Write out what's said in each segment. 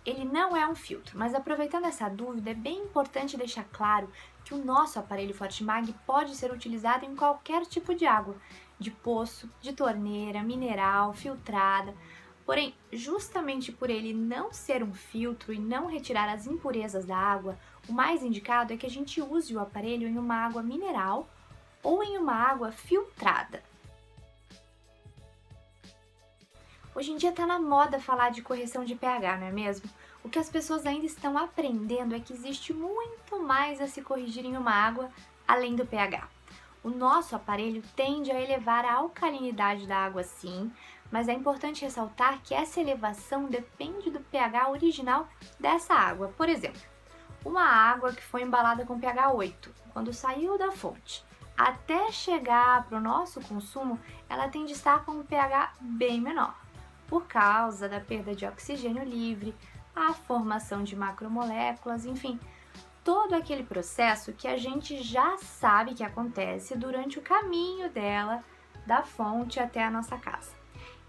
ele não é um filtro, mas aproveitando essa dúvida, é bem importante deixar claro que o nosso aparelho Fortimag pode ser utilizado em qualquer tipo de água, de poço, de torneira, mineral, filtrada. Porém, justamente por ele não ser um filtro e não retirar as impurezas da água, o mais indicado é que a gente use o aparelho em uma água mineral ou em uma água filtrada. Hoje em dia está na moda falar de correção de pH, não é mesmo? O que as pessoas ainda estão aprendendo é que existe muito mais a se corrigir em uma água além do pH. O nosso aparelho tende a elevar a alcalinidade da água sim, mas é importante ressaltar que essa elevação depende do pH original dessa água. Por exemplo, uma água que foi embalada com pH 8, quando saiu da fonte, até chegar para o nosso consumo, ela tende a estar com um pH bem menor, por causa da perda de oxigênio livre, a formação de macromoléculas, enfim, todo aquele processo que a gente já sabe que acontece durante o caminho dela da fonte até a nossa casa.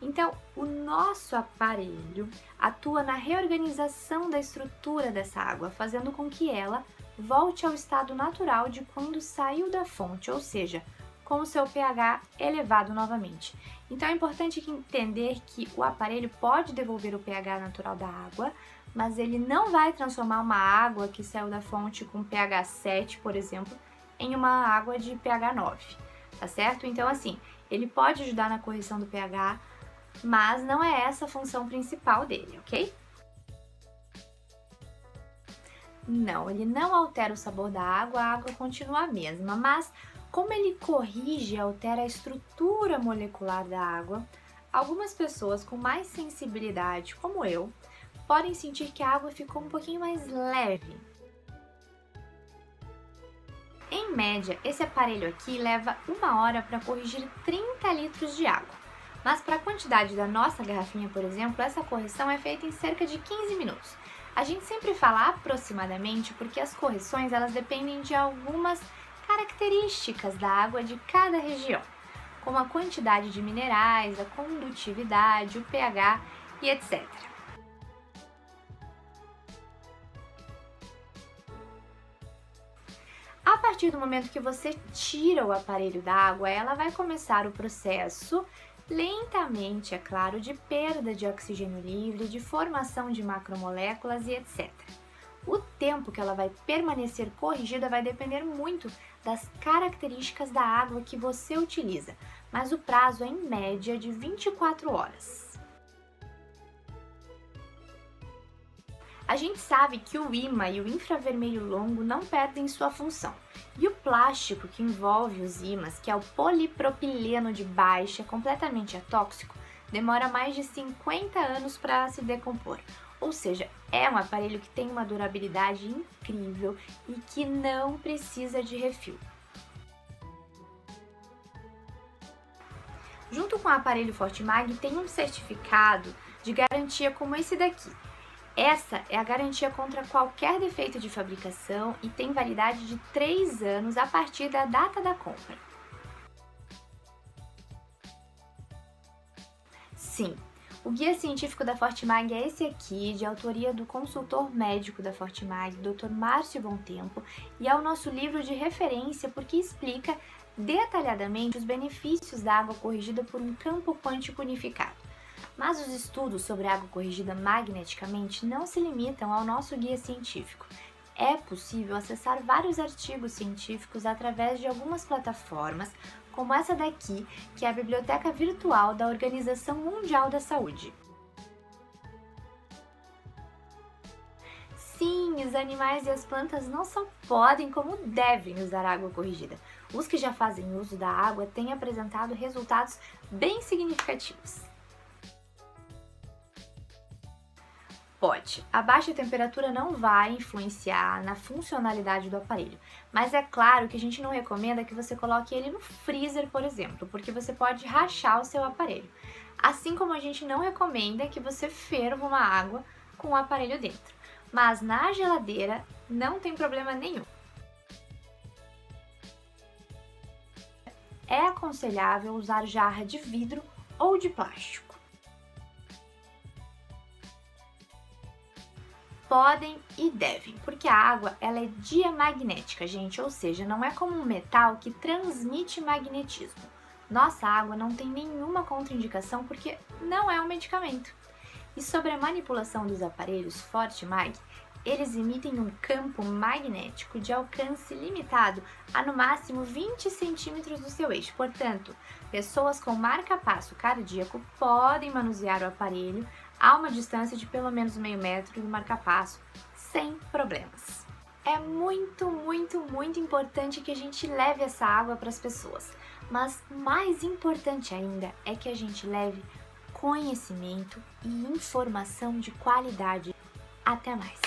Então, o nosso aparelho atua na reorganização da estrutura dessa água, fazendo com que ela volte ao estado natural de quando saiu da fonte, ou seja, com o seu pH elevado novamente. Então é importante entender que o aparelho pode devolver o pH natural da água, mas ele não vai transformar uma água que saiu da fonte com pH 7, por exemplo, em uma água de pH 9, tá certo? Então assim, ele pode ajudar na correção do pH, mas não é essa a função principal dele, ok? Não, ele não altera o sabor da água, a água continua a mesma, mas como ele corrige e altera a estrutura molecular da água, algumas pessoas com mais sensibilidade, como eu, podem sentir que a água ficou um pouquinho mais leve. Em média, esse aparelho aqui leva 1 hora para corrigir 30 litros de água, mas para a quantidade da nossa garrafinha, por exemplo, essa correção é feita em cerca de 15 minutos. A gente sempre fala aproximadamente porque as correções elas dependem de algumas características da água de cada região, como a quantidade de minerais, a condutividade, o pH e etc. A partir do momento que você tira o aparelho da água, ela vai começar o processo lentamente, é claro, de perda de oxigênio livre, de formação de macromoléculas e etc. O tempo que ela vai permanecer corrigida vai depender muito das características da água que você utiliza, mas o prazo é em média de 24 horas. A gente sabe que o ímã e o infravermelho longo não perdem sua função, e o plástico que envolve os ímãs, que é o polipropileno de baixa, completamente atóxico, demora mais de 50 anos para se decompor. Ou seja, é um aparelho que tem uma durabilidade incrível e que não precisa de refil. Junto com o aparelho Fortimag tem um certificado de garantia como esse daqui. Essa é a garantia contra qualquer defeito de fabricação e tem validade de 3 anos a partir da data da compra. Sim, o guia científico da Fortimag é esse aqui, de autoria do consultor médico da Fortimag, Dr. Márcio Bontempo, e é o nosso livro de referência porque explica detalhadamente os benefícios da água corrigida por um campo quântico unificado. Mas os estudos sobre água corrigida magneticamente não se limitam ao nosso guia científico. É possível acessar vários artigos científicos através de algumas plataformas, como essa daqui, que é a Biblioteca Virtual da Organização Mundial da Saúde. Sim, os animais e as plantas não só podem, como devem usar água corrigida. Os que já fazem uso da água têm apresentado resultados bem significativos. Pode. A baixa temperatura não vai influenciar na funcionalidade do aparelho, mas é claro que a gente não recomenda que você coloque ele no freezer, por exemplo, porque você pode rachar o seu aparelho. Assim como a gente não recomenda que você ferva uma água com o aparelho dentro, mas na geladeira não tem problema nenhum. É aconselhável usar jarra de vidro ou de plástico. podem e devem, porque a água ela é diamagnética, gente, ou seja, não é como um metal que transmite magnetismo. Nossa água não tem nenhuma contraindicação porque não é um medicamento. E sobre a manipulação dos aparelhos Fortimag, eles emitem um campo magnético de alcance limitado a no máximo 20 centímetros do seu eixo. Portanto, pessoas com marca-passo cardíaco podem manusear o aparelho a uma distância de pelo menos meio metro do marca-passo, sem problemas. É muito importante que a gente leve essa água para as pessoas, mas mais importante ainda é que a gente leve conhecimento e informação de qualidade. Até mais!